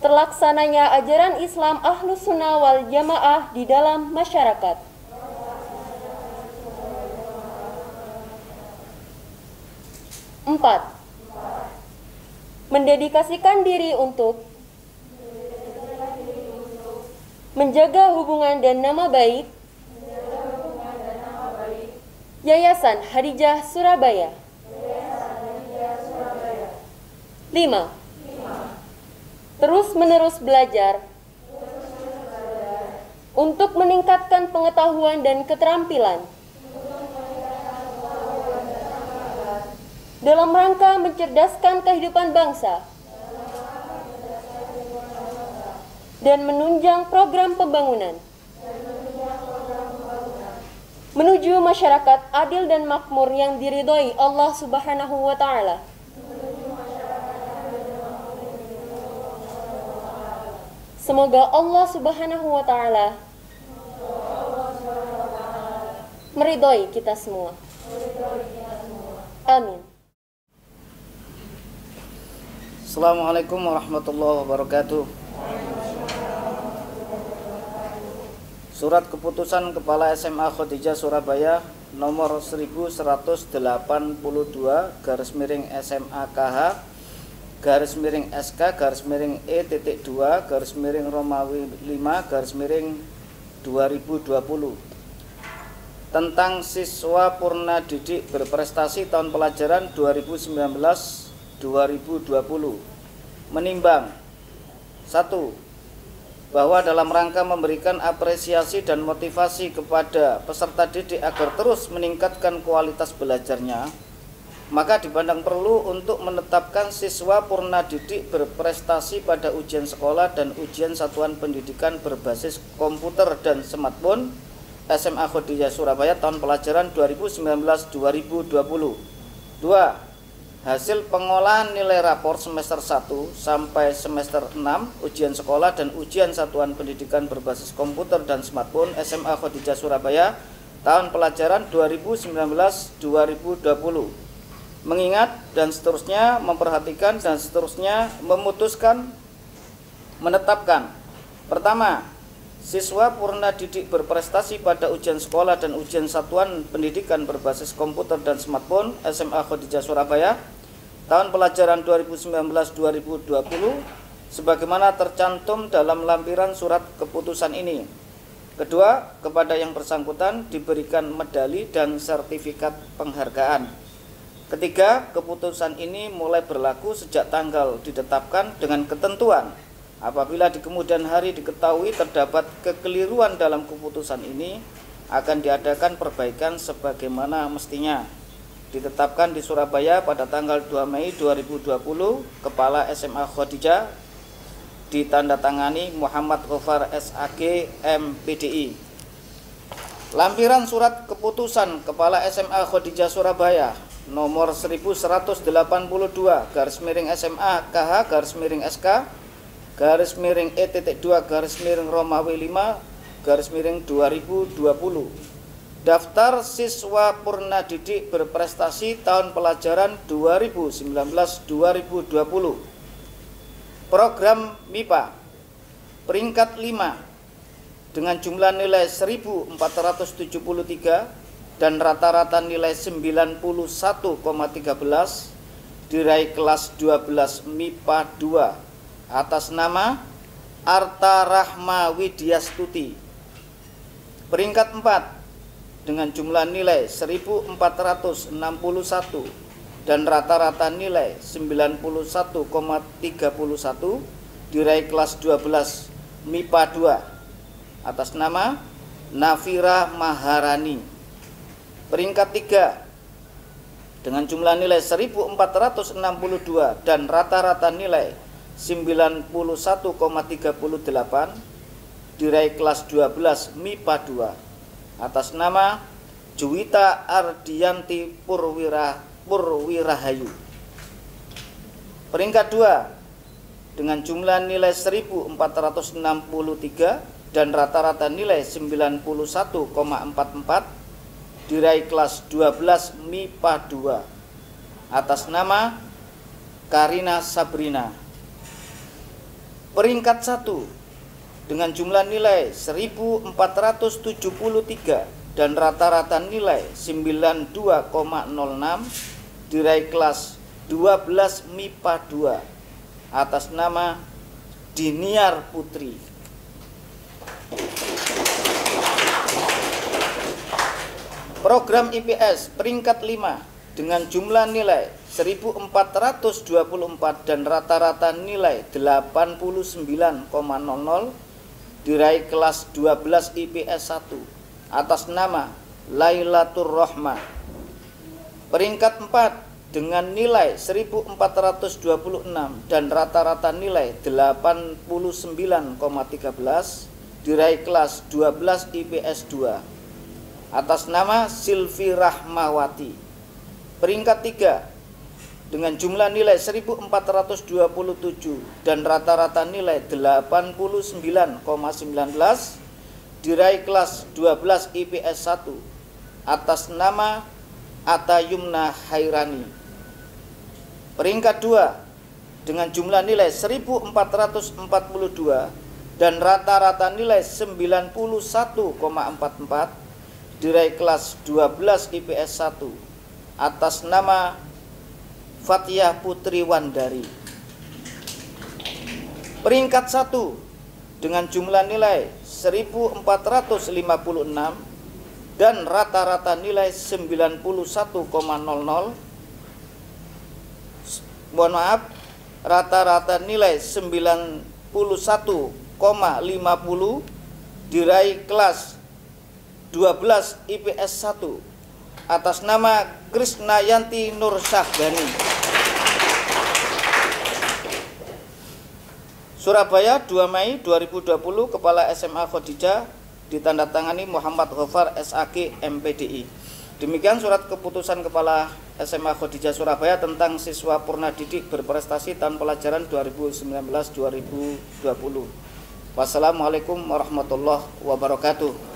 H: terlaksananya ajaran Islam Ahlus Sunnah wal Jamaah di dalam masyarakat. 4. Mendedikasikan diri untuk menjaga hubungan dan nama baik Yayasan Khadijah Surabaya. 5. Terus-menerus belajar untuk meningkatkan pengetahuan dan keterampilan dalam rangka mencerdaskan kehidupan bangsa dan menunjang program pembangunan menuju masyarakat adil dan makmur yang diridhoi Allah Subhanahu wa Ta'ala. Semoga Allah Subhanahu wa Ta'ala meridhoi kita semua. Amin.
I: Assalamualaikum warahmatullahi wabarakatuh. Surat keputusan Kepala SMA Khadijah Surabaya nomor 1182 garis miring SMA KH garis miring SK garis miring E.2 garis miring Romawi 5 garis miring 2020 tentang siswa purna didik berprestasi tahun pelajaran 2019-2020 menimbang 1. Bahwa dalam rangka memberikan apresiasi dan motivasi kepada peserta didik agar terus meningkatkan kualitas belajarnya, maka dipandang perlu untuk menetapkan siswa purna didik berprestasi pada ujian sekolah dan ujian satuan pendidikan berbasis komputer dan smartphone SMA Khadijah Surabaya tahun pelajaran 2019-2020. 2. Hasil pengolahan nilai rapor semester 1 sampai semester 6 ujian sekolah dan ujian satuan pendidikan berbasis komputer dan smartphone SMA Khadijah Surabaya tahun pelajaran 2019-2020. Mengingat dan seterusnya, memperhatikan dan seterusnya, memutuskan, menetapkan. Pertama, siswa purna didik berprestasi pada ujian sekolah dan ujian satuan pendidikan berbasis komputer dan smartphone SMA Khadijah Surabaya tahun pelajaran 2019-2020 sebagaimana tercantum dalam lampiran surat keputusan ini. Kedua, kepada yang bersangkutan diberikan medali dan sertifikat penghargaan. Ketiga, keputusan ini mulai berlaku sejak tanggal ditetapkan dengan ketentuan. Apabila di kemudian hari diketahui terdapat kekeliruan dalam keputusan ini, akan diadakan perbaikan sebagaimana mestinya. Ditetapkan di Surabaya pada tanggal 2 Mei 2020, Kepala SMA Khadijah, ditandatangani Muhammad Ghaffar SAG MPDI. Lampiran surat keputusan Kepala SMA Khadijah Surabaya nomor 1182 /SMA KH /SK /E.2 Romawi 5 /2020. Daftar siswa purna didik berprestasi tahun pelajaran 2019-2020. Program MIPA peringkat 5 dengan jumlah nilai 1473 dan rata-rata nilai 91,13 diraih kelas 12 MIPA 2 atas nama Arta Rahma Widyastuti. Peringkat 4 dengan jumlah nilai 1461 dan rata-rata nilai 91,31 diraih kelas 12 MIPA 2 atas nama Nafira Maharani. Peringkat 3 dengan jumlah nilai 1462 dan rata-rata nilai 91,38 diraih kelas 12 MIPA 2 atas nama Juwita Ardianti Purwirahayu. Peringkat 2 dengan jumlah nilai 1463 dan rata-rata nilai 91,44 diraih kelas 12 MIPA 2 atas nama Karina Sabrina. Peringkat 1 dengan jumlah nilai 1473 dan rata-rata nilai 92,06 diraih kelas 12 MIPA 2 atas nama Diniar Putri. Program IPS peringkat 5 dengan jumlah nilai 1424 dan rata-rata nilai 89,00 diraih kelas 12 IPS 1 atas nama Lailatur Rahmah. Peringkat 4 dengan nilai 1426 dan rata-rata nilai 89,13 diraih kelas 12 IPS 2 atas nama Silvi Rahmawati. Peringkat 3 dengan jumlah nilai 1427 dan rata-rata nilai 89,19 diraih kelas 12 IPS 1 atas nama Atayumna Hairani. Peringkat 2 dengan jumlah nilai 1442 dan rata-rata nilai 91,44 diraih kelas 12 IPS 1 atas nama Fathiyah Putri Wandari. Peringkat 1 dengan jumlah nilai 1456 dan rata-rata nilai 91,00 rata-rata nilai 91,50 diraih kelas 12 IPS 1
J: atas nama Krisnayanti Nur Syahbani. Surabaya 2 Mei 2020, Kepala SMA Khadijah, ditandatangani Muhammad Ghaffar SAG MPDI. Demikian surat keputusan Kepala SMA Khadijah Surabaya tentang siswa purna didik berprestasi tahun pelajaran 2019-2020. Wassalamualaikum warahmatullahi wabarakatuh.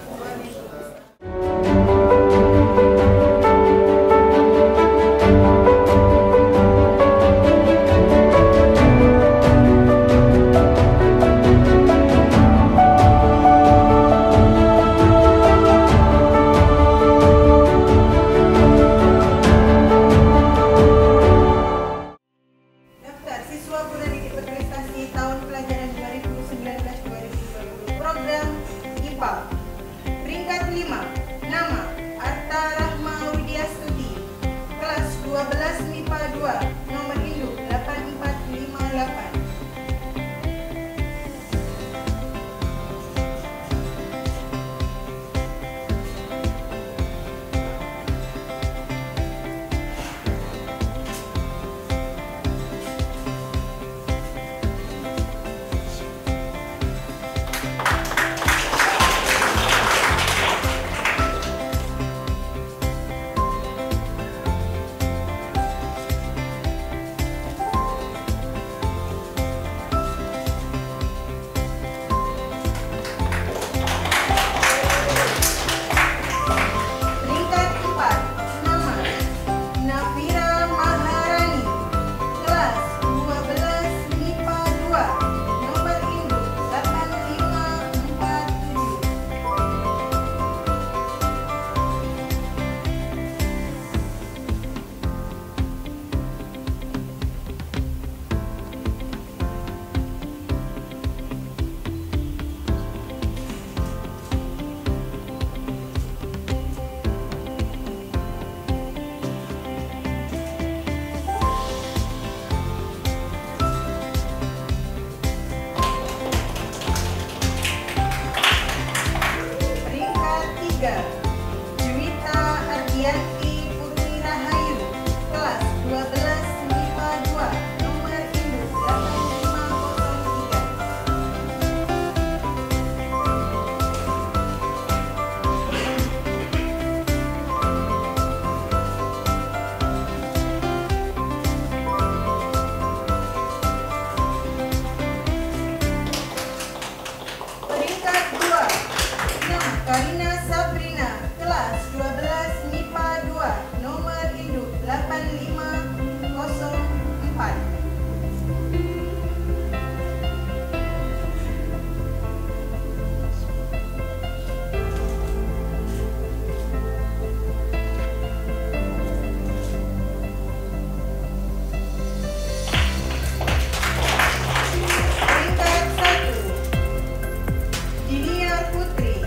A: Putri,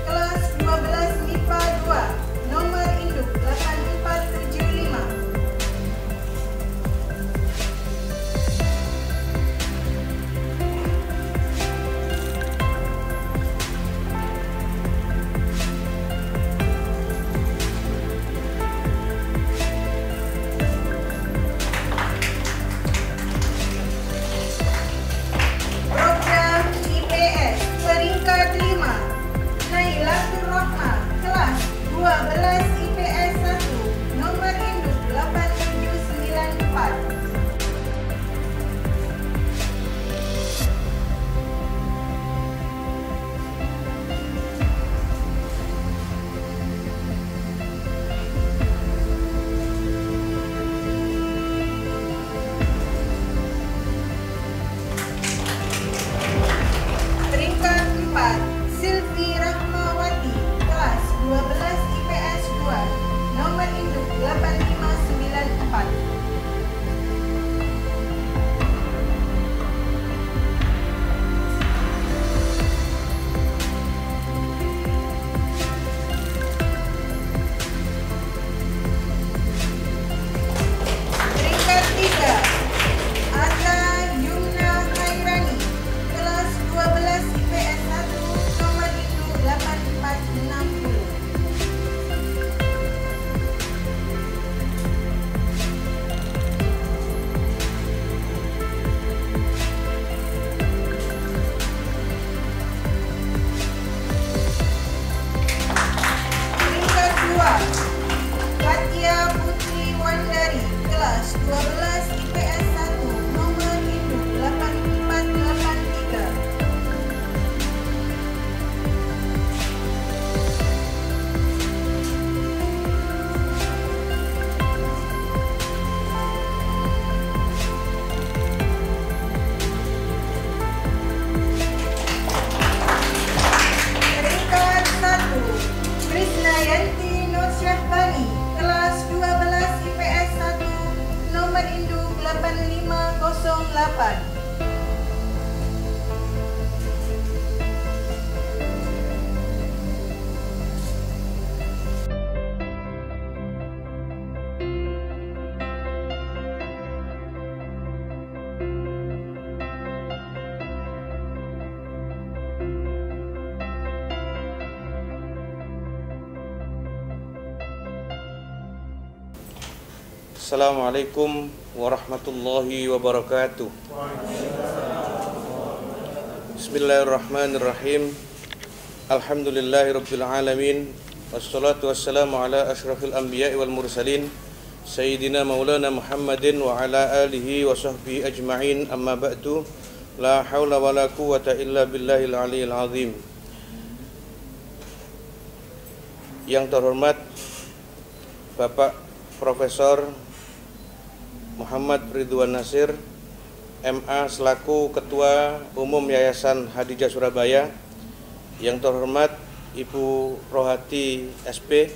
A: kelas 12
K: Assalamualaikum warahmatullahi wabarakatuh. Bismillahirrahmanirrahim. Alhamdulillahirabbil alamin. Wassalatu wassalamu ala asyrafil anbiya'i wal mursalin Sayyidina Maulana Muhammadin wa ala alihi wa sahbihi ajma'in. Amma ba'du. La hawla wa la quwwata illa billahil aliyil azim. Yang terhormat Bapak Profesor Muhammad Ridwan Nasir, MA selaku Ketua Umum Yayasan Khadijah Surabaya. Yang terhormat Ibu Rohati SP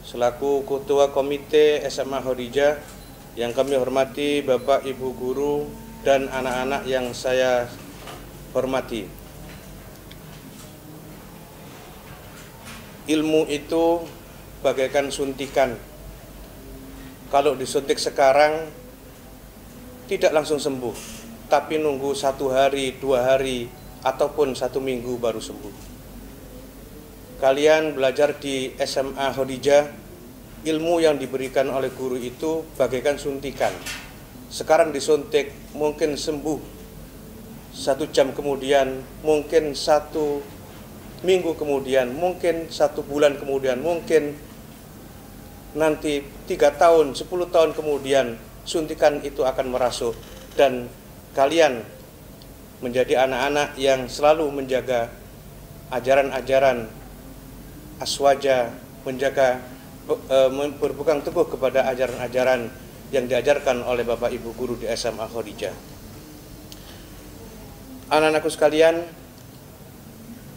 K: selaku Ketua Komite SMA Khadijah. Yang kami hormati Bapak Ibu guru dan anak-anak yang saya hormati. Ilmu itu bagaikan suntikan. Kalau disuntik sekarang tidak langsung sembuh, tapi nunggu 1 hari, 2 hari, ataupun 1 minggu baru sembuh. Kalian belajar di SMA Khadijah, ilmu yang diberikan oleh guru itu bagaikan suntikan. Sekarang disuntik, mungkin sembuh 1 jam kemudian, mungkin 1 minggu kemudian, mungkin 1 bulan kemudian, mungkin nanti 3 tahun, 10 tahun kemudian suntikan itu akan merasuk, dan kalian menjadi anak-anak yang selalu menjaga ajaran-ajaran aswaja, menjaga berpegang teguh kepada ajaran-ajaran yang diajarkan oleh Bapak Ibu guru di SMA Khadijah. Anak-anakku sekalian,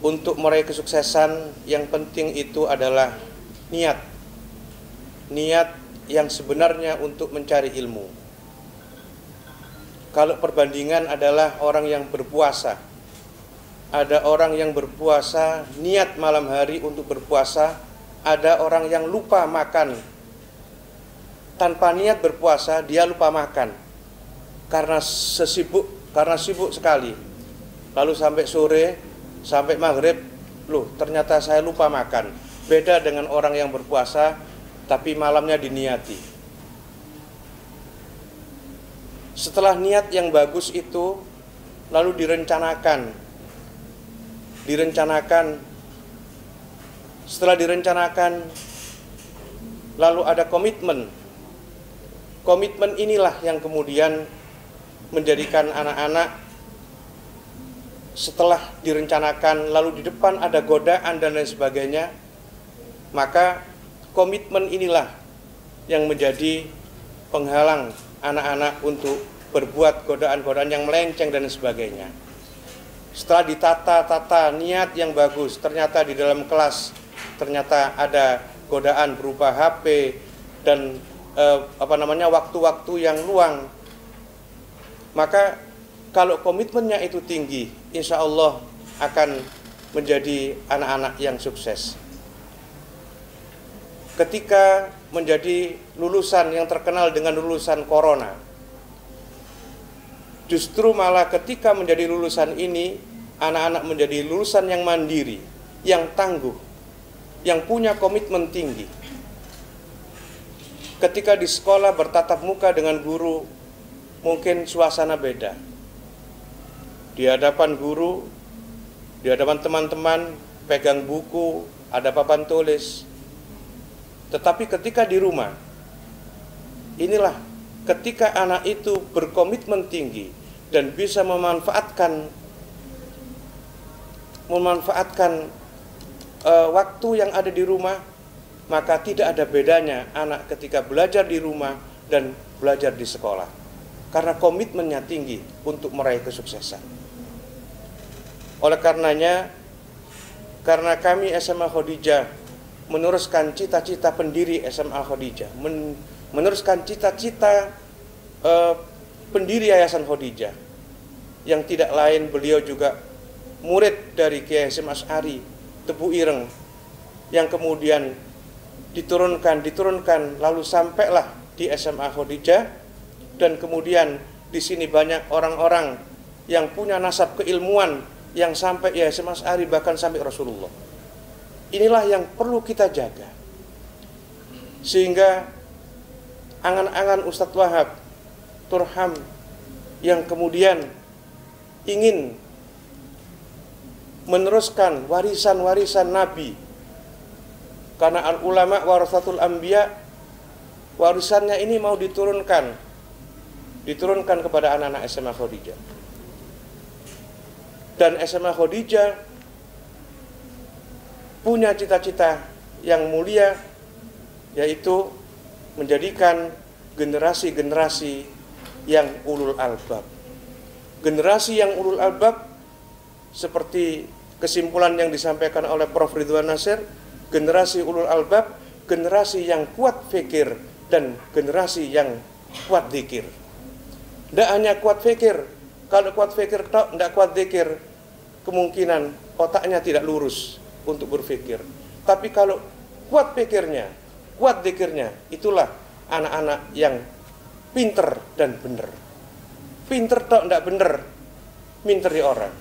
K: untuk meraih kesuksesan yang penting itu adalah niat yang sebenarnya untuk mencari ilmu. Kalau perbandingan adalah orang yang berpuasa, ada orang yang berpuasa niat malam hari untuk berpuasa, ada orang yang lupa makan. Tanpa niat berpuasa dia lupa makan karena sibuk sekali. Lalu sampai sore, sampai maghrib, loh ternyata saya lupa makan. Beda dengan orang yang berpuasa tapi malamnya diniati. Setelah niat yang bagus itu lalu direncanakan. Setelah direncanakan lalu ada komitmen. Komitmen inilah yang kemudian menjadikan anak-anak setelah direncanakan lalu di depan ada godaan dan lain sebagainya, maka komitmen inilah yang menjadi penghalang anak-anak untuk berbuat godaan-godaan yang melenceng dan sebagainya. Setelah ditata niat yang bagus, ternyata di dalam kelas ternyata ada godaan berupa HP dan waktu-waktu yang luang. Maka kalau komitmennya itu tinggi, insya Allah akan menjadi anak-anak yang sukses. Ketika menjadi lulusan yang terkenal dengan lulusan corona, justru malah ketika menjadi lulusan ini, anak-anak menjadi lulusan yang mandiri, yang tangguh, yang punya komitmen tinggi. Ketika di sekolah bertatap muka dengan guru, mungkin suasana beda. Di hadapan guru, di hadapan teman-teman, pegang buku, ada papan tulis. Tetapi ketika di rumah, inilah ketika anak itu berkomitmen tinggi dan bisa memanfaatkan waktu yang ada di rumah, maka tidak ada bedanya anak ketika belajar di rumah dan belajar di sekolah. Karena komitmennya tinggi untuk meraih kesuksesan. Oleh karenanya, karena kami SMA Khadijah meneruskan cita-cita pendiri SMA Khadijah, meneruskan cita-cita pendiri Yayasan Khadijah, yang tidak lain beliau juga murid dari Kiai Hasyim Asy'ari Tebu Ireng, yang kemudian diturunkan lalu sampailah di SMA Khadijah, dan kemudian di sini banyak orang-orang yang punya nasab keilmuan yang sampai Kiai Hasyim Asy'ari, bahkan sampai Rasulullah. Inilah yang perlu kita jaga, sehingga angan-angan Ustadz Wahab Turham yang kemudian ingin meneruskan warisan-warisan Nabi, karena al-ulama warasatul anbiya, warisannya ini mau diturunkan kepada anak-anak SMA Khadijah. Dan SMA Khadijah punya cita-cita yang mulia, yaitu menjadikan generasi-generasi yang ulul albab. Generasi yang ulul albab seperti kesimpulan yang disampaikan oleh Prof. Ridwan Nasir, generasi ulul albab, generasi yang kuat fikir dan generasi yang kuat zikir. Tidak hanya kuat fikir, kalau kuat fikir tidak kuat zikir, kemungkinan otaknya tidak lurus untuk berfikir. Tapi kalau kuat fikirnya, kuat zikirnya, itulah anak-anak yang pinter dan benar. Pinter tok tidak benar, minteri orang.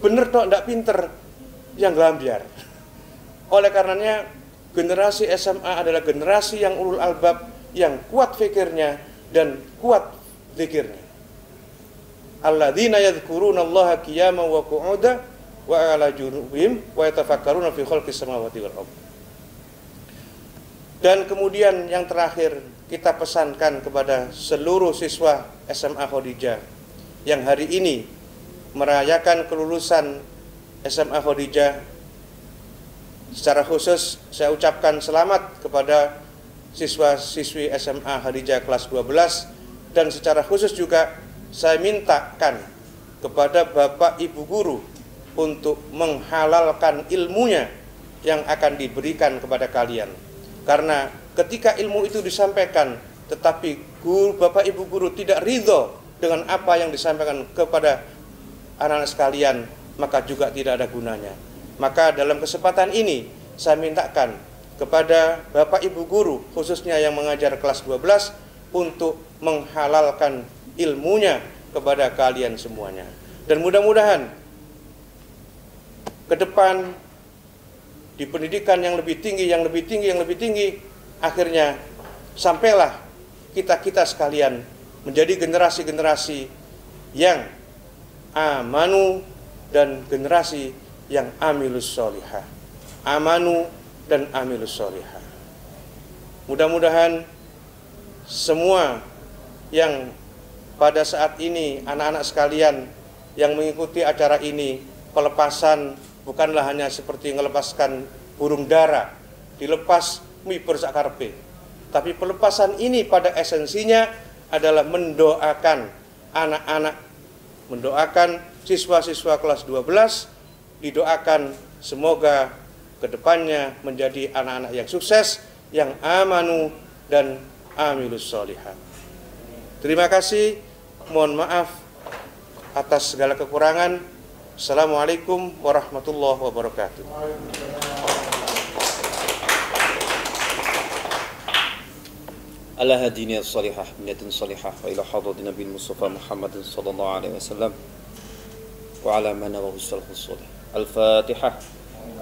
K: Benar tok tidak pinter, yang gambiar. Oleh karenanya, generasi SMA adalah generasi yang ulul albab, yang kuat fikirnya dan kuat zikirnya. Alladzina yadhkurunallaha qiyaman wa qu'udan wa 'ala junubihim wa yatafakkaruna fi khalqis samawati wal ardh. Dan kemudian yang terakhir, kita pesankan kepada seluruh siswa SMA Khadijah yang hari ini merayakan kelulusan SMA Khadijah. Secara khusus saya ucapkan selamat kepada siswa-siswi SMA Khadijah kelas 12, dan secara khusus juga saya mintakan kepada Bapak Ibu guru untuk menghalalkan ilmunya yang akan diberikan kepada kalian. Karena ketika ilmu itu disampaikan, tetapi Bapak Ibu guru tidak ridho dengan apa yang disampaikan kepada anak-anak sekalian, maka juga tidak ada gunanya. Maka dalam kesempatan ini saya mintakan kepada Bapak Ibu guru, khususnya yang mengajar kelas 12, untuk menghalalkan ilmunya kepada kalian semuanya. Dan mudah-mudahan ke depan di pendidikan yang lebih tinggi, akhirnya sampailah kita sekalian menjadi generasi-generasi yang amanu dan generasi yang amilus solihah. Amanu dan amilus solihah. Mudah-mudahan semua yang pada saat ini anak-anak sekalian yang mengikuti acara ini, pelepasan bukanlah hanya seperti melepaskan burung dara, dilepas miber sakarpe. Tapi pelepasan ini pada esensinya adalah mendoakan anak-anak, mendoakan siswa-siswa kelas 12, didoakan semoga kedepannya menjadi anak-anak yang sukses, yang amanu dan amilus solihat. Terima kasih, mohon maaf atas segala kekurangan. Assalamualaikum warahmatullahi wabarakatuh.
L: Ala hadini as-salihah binyatin salihah wa ila hadratin Nabi Mustafa Muhammadin sallallahu alaihi wasallam wa ala man nawahu salafus salih. Al-Fatihah.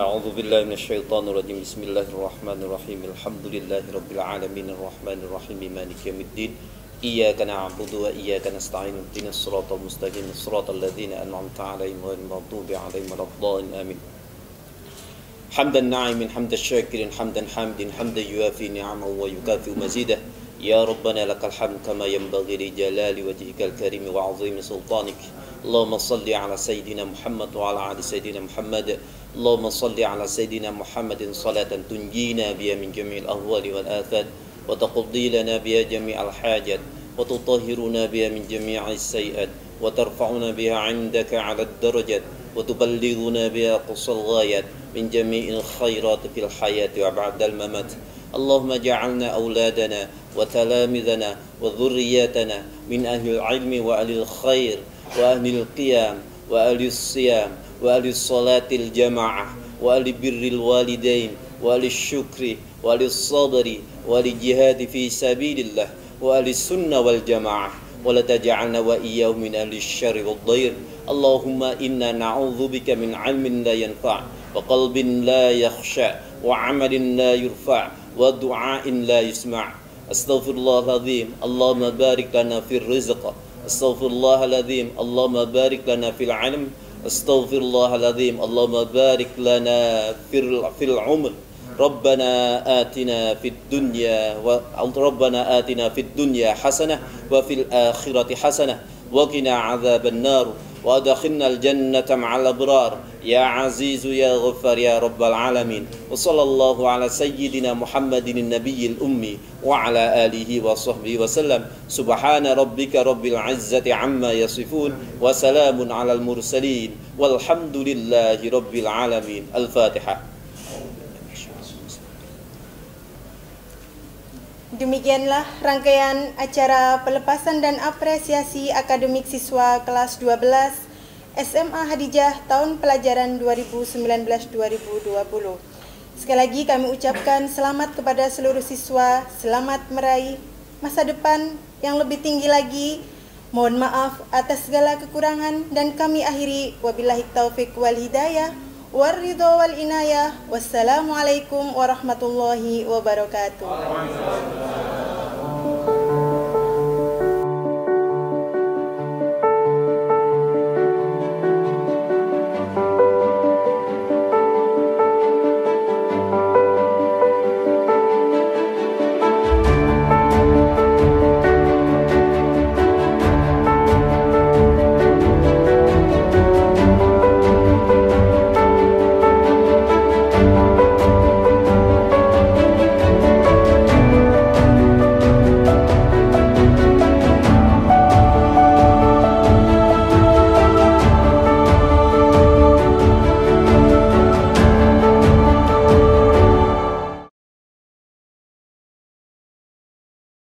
L: A'udzu billahi minasyaitonir rajim. Bismillahirrahmanirrahim. Alhamdulillahi rabbil alamin arrahmanir rahim maliki yaumiddin. Iyyaka na'budu wa iyyaka nasta'in. Ihdinas siratal mustaqim. Siratal ladzina an'amta 'alaihim ghairil maghdubi 'alaihim waladdallin. Amin. Hamdan na'imin, hamdan syakirin, hamdan hamidin, hamdan yuafi ni'amahu wa yukafi mazidah. Ya Rabbana lakal hamd kama yanbaghi li jalali wajhikal karim wa 'azimi sultanik. Allahumma salli ala sayyidina Muhammad wa ala ali sayyidina Muhammad. Allahumma salli ala sayyidina Muhammadin salatan tunjina biha min jami'il ahwali wal afat wa taqdi lana biha jami'al hajat wa tutahhiruna biha min jami'is sayiat wa tarfa'una biha 'indaka 'ala ad-darajat wa tuballighuna biha qusal ghayat min jami'il khairat fil hayati wa ba'dal mamat. Allahumma ja'alna awladana wa talamidana wa dhurriyyatana min ahli al-'ilmi wa ahli al-khair wa ahli al-qiyam wa ahli al-siyam wa ahli salatil jamaah wa ahli birril walidain wa ahli syukri wa ahli sabri wa ahli jihadi fi sabilillah wa ahli sunnah wal jamaah wa la taj'alna wa iyyahum min ahli syarri wad dhair. Allahumma inna na'udzubika min 'ilmin la yanfa' wa qalbin la yakhsha wa 'amalin la yurfa' wa du'ain la yusma'. Astaghfirullahaladzim, Allahumma barik lana fil rizq. Astaghfirullahaladzim, Allahumma barik lana fil ilm. Astaghfirullahaladzim, Allahumma barik lana fil umr. Rabbana atina fid dunya hasanah wa fil akhirati hasanah wa qina adzaban nar wa adkhilna al jannata ma'al abrar ya azizu ya ghaffar ya rabbal alamin. Wa sallallahu ala sayyidina Muhammadin nabiyil ummi wa ala alihi wa sahbihi wa sallam. Subhana rabbika rabbil izzati amma yasifun wa salamun alal mursalin walhamdulillahi rabbil alamin. Al-Fatihah.
A: Demikianlah rangkaian acara pelepasan dan apresiasi akademik siswa kelas 12 SMA Hadijah tahun pelajaran 2019-2020. Sekali lagi kami ucapkan selamat kepada seluruh siswa, selamat meraih masa depan yang lebih tinggi lagi. Mohon maaf atas segala kekurangan dan kami akhiri wabillahi taufik wal hidayah waridho wal inayah. Wassalamualaikum warahmatullahi wabarakatuh.